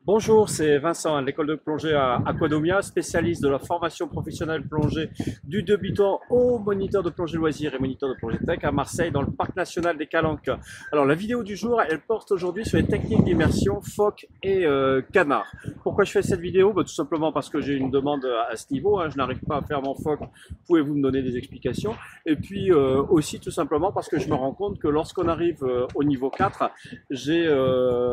Bonjour, c'est Vincent à l'école de plongée à Aquadomia, spécialiste de la formation professionnelle plongée du débutant au moniteur de plongée loisirs et moniteur de plongée tech à Marseille dans le parc national des Calanques. Alors la vidéo du jour, elle porte aujourd'hui sur les techniques d'immersion phoque et canard. Pourquoi je fais cette vidéo? Tout simplement parce que j'ai une demande à ce niveau, je n'arrive pas à faire mon phoque, pouvez-vous me donner des explications? Et puis aussi tout simplement parce que je me rends compte que lorsqu'on arrive au niveau 4,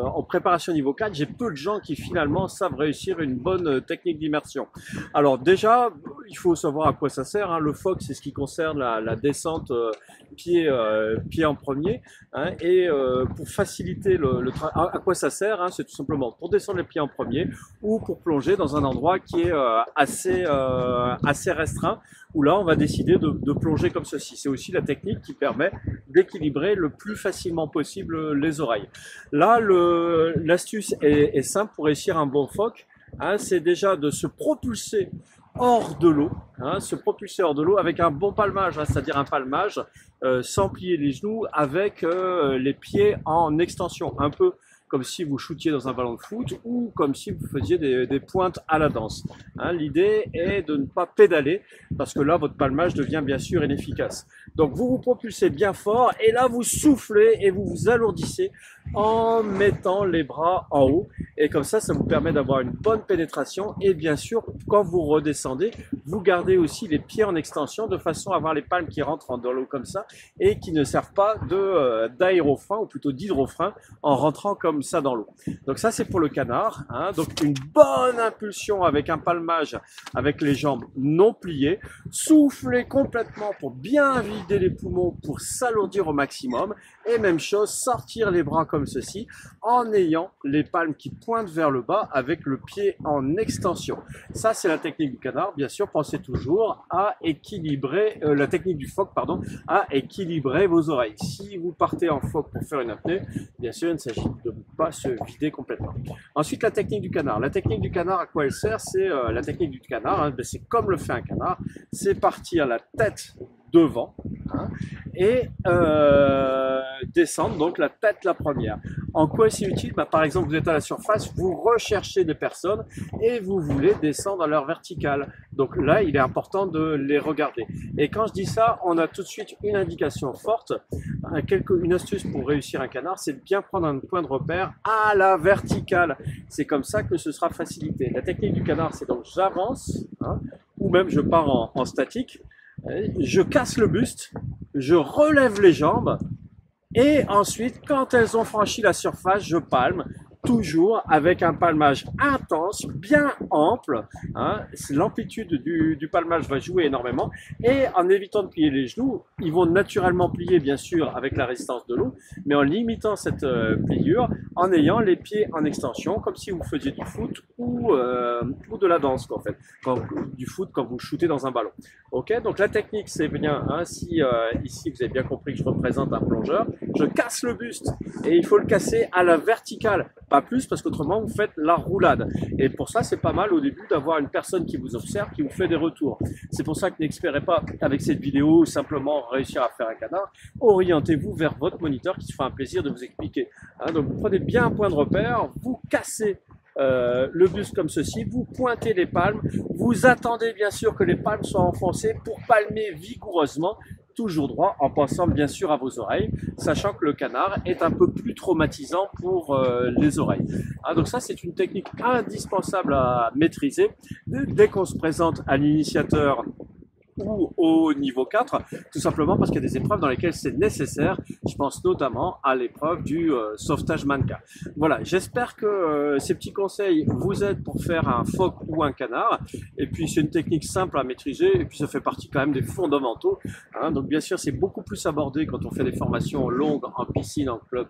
en préparation niveau 4, j'ai peu de gens qui finalement savent réussir une bonne technique d'immersion. Alors déjà, il faut savoir à quoi ça sert. Le phoque, c'est ce qui concerne la descente pied en premier. Et pour faciliter le travail, à quoi ça sert? C'est tout simplement pour descendre les pieds en premier ou pour plonger dans un endroit qui est assez restreint, où là on va décider de plonger comme ceci. C'est aussi la technique qui permet d'équilibrer le plus facilement possible les oreilles. Là, l'astuce est simple pour réussir un bon phoque, c'est déjà de se propulser hors de l'eau, se propulser hors de l'eau avec un bon palmage, c'est-à-dire un palmage sans plier les genoux, avec les pieds en extension, un peu comme si vous shootiez dans un ballon de foot ou comme si vous faisiez des pointes à la danse. L'idée est de ne pas pédaler parce que là, votre palmage devient bien sûr inefficace. Donc, vous vous propulsez bien fort et là, vous soufflez et vous vous alourdissez en mettant les bras en haut. Et comme ça vous permet d'avoir une bonne pénétration. Et bien sûr, quand vous redescendez, vous gardez aussi les pieds en extension de façon à avoir les palmes qui rentrent dans l'eau comme ça et qui ne servent pas d'aérofrein ou plutôt d'hydrofrein en rentrant comme ça dans l'eau. Donc ça, c'est pour le canard. Donc une bonne impulsion avec un palmage avec les jambes non pliées. Soufflez complètement pour bien vider les poumons, pour s'alourdir au maximum. Et même chose, sortir les bras comme ceci en ayant les palmes qui pointent vers le bas avec le pied en extension. Ça, c'est la technique du canard. Bien sûr, pensez toujours à équilibrer, la technique du phoque, pardon, à équilibrer vos oreilles. Si vous partez en phoque pour faire une apnée, bien sûr, il ne s'agit de ne pas se vider complètement. Ensuite, la technique du canard. La technique du canard, à quoi elle sert? C'est la technique du canard, c'est comme le fait un canard, c'est partir la tête devant et descendre donc la tête la première. En quoi c'est utile? Par exemple, vous êtes à la surface, vous recherchez des personnes et vous voulez descendre à leur verticale. Donc là, il est important de les regarder. Et quand je dis ça, on a tout de suite une indication forte. Une astuce pour réussir un canard, c'est de bien prendre un point de repère à la verticale. C'est comme ça que ce sera facilité. La technique du canard, c'est donc j'avance, ou même je pars en statique, je casse le buste, je relève les jambes et ensuite, quand elles ont franchi la surface, je palme, toujours avec un palmage intense, bien ample. L'amplitude du palmage va jouer énormément et en évitant de plier les genoux, ils vont naturellement plier bien sûr avec la résistance de l'eau, mais en limitant cette pliure, en ayant les pieds en extension, comme si vous faisiez du foot ou de la danse en fait, du foot quand vous shootez dans un ballon. Ok, donc la technique c'est bien, si ici vous avez bien compris que je représente un plongeur, je casse le buste et il faut le casser à la verticale. Pas plus parce qu'autrement vous faites la roulade. Et pour ça c'est pas mal au début d'avoir une personne qui vous observe, qui vous fait des retours. C'est pour ça que n'espérez pas avec cette vidéo simplement réussir à faire un canard. Orientez-vous vers votre moniteur qui se fera un plaisir de vous expliquer. Donc vous prenez bien un point de repère, vous cassez le buste comme ceci, vous pointez les palmes, vous attendez bien sûr que les palmes soient enfoncées pour palmer vigoureusement, toujours droit, en pensant bien sûr à vos oreilles, sachant que le canard est un peu plus traumatisant pour les oreilles. Donc ça, c'est une technique indispensable à maîtriser dès qu'on se présente à l'initiateur ou au niveau 4, tout simplement parce qu'il y a des épreuves dans lesquelles c'est nécessaire. Je pense notamment à l'épreuve du sauvetage mannequin. Voilà, j'espère que ces petits conseils vous aident pour faire un phoque ou un canard. Et puis c'est une technique simple à maîtriser et puis ça fait partie quand même des fondamentaux. Donc bien sûr, c'est beaucoup plus abordé quand on fait des formations longues en piscine, en club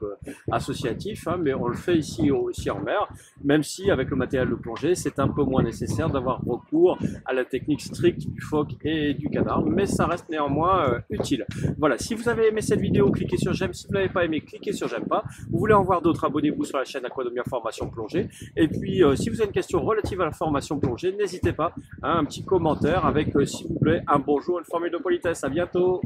associatif, mais on le fait ici aussi en mer, même si avec le matériel de plongée, c'est un peu moins nécessaire d'avoir recours à la technique stricte du phoque et du canard, mais ça reste néanmoins utile. Voilà, si vous avez aimé cette vidéo, cliquez sur j'aime. Si vous n'avez pas aimé, cliquez sur j'aime pas. Vous voulez en voir d'autres, abonnez-vous sur la chaîne Aquadomia Formation Plongée. Et puis, si vous avez une question relative à la formation plongée, n'hésitez pas, un petit commentaire avec, s'il vous plaît, un bonjour, une formule de politesse. À bientôt.